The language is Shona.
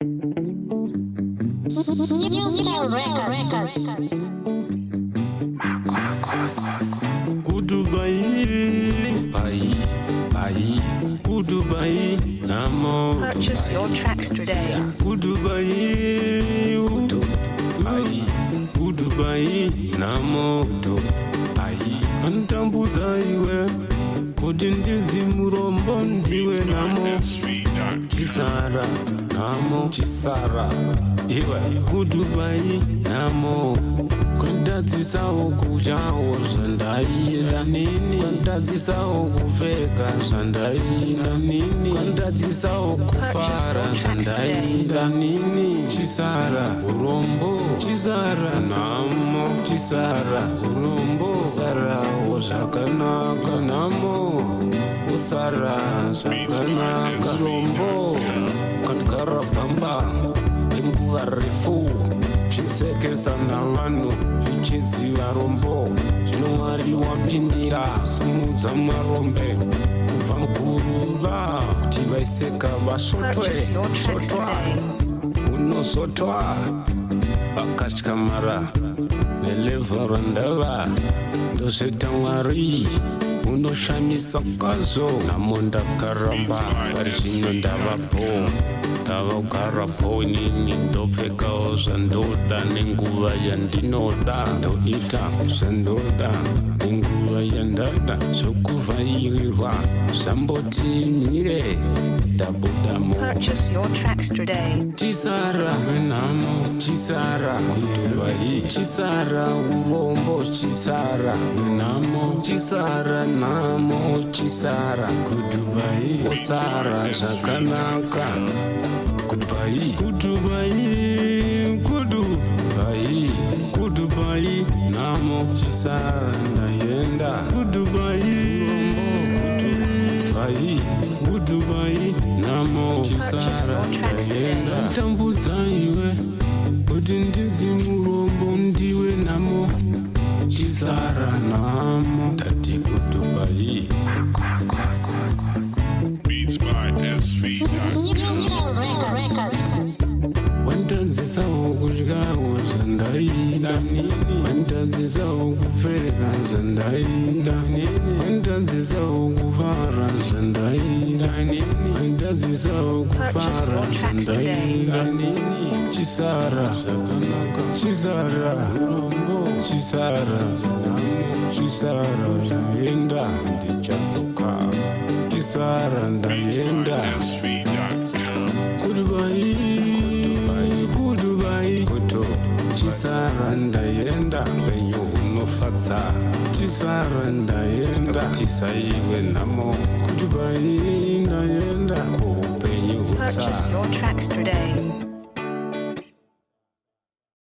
New Style Records. Kudubai, Kudubai, Namo. Purchase your tracks today. Kudubai, Kudubai, Namo. Antambuza iwe, kudindizi murombo ndiwe namo. Chisara, namo, Chisara, iwe, Kudubai, namo. Kwandadzisao kujawo zvandaira nini, kwandadzisao kuveka zvandaira nini, kwandadzisao kufara zvandaira nini. Chisara urombo, Chisara namo, Chisara urombo, usarawo zvakanaka namo, usara zvakanaka rombo. Kandikara pamba kwenguva refu, chisekesa navanhu zvichidziva rombo, zvino Mwari wapindira simudza marombe kubva muguruva kuti vaiseka vasotwe Purchase your tracks sotwa today. unosotwa vakatyamara nelevha randava ndozveta Mwari unoshamisa kwazvo. Namo ndakaramba pari zvino ndavapo, ndavagarapo inini, ndopfekawo zvandoda nenguva yandinoda, ndoita zvandoda nenguva yandada, zvokuvhairirwa zvamboti mire ndabudamo. Purchase your tracks today. Chisara menamo, Chisara Kudubai, Chisara urombo, Chisara menamo, Chisara namo, Chisara Kudubai, osara zvakanaka. Kudubai, Kudubai, Kudubai, Kudubai, namo, Chisara ndayenda. Kudubai, Kudubai, Kudubai, namo, Chisara ndayenda. Tambudza iwe, kuti ndizi murombo ndiwe namo, Chisara namo, ndati Kudubai. Beats by SV. New Style Records. Wandanzisawo kudyawo zvandaida nini, wandanzisawo kupfeka zvandaida nini, wandanzisawo kufara zvandaida nini, wandanzisawo kufara zvandaida nini. Chisara zvakanaka, Chisara urombo, Chisara namo, Chisara zvaenda ndichadzoka, Chisara ndayenda. SV.com. Kudubai, Kudubai, Kudu, Chisara ndayenda, penyu unofadza. Chisara ndayenda, tisaiwe namo. Kudubai ndayenda, kupenyu Purchase utsa. your tracks today.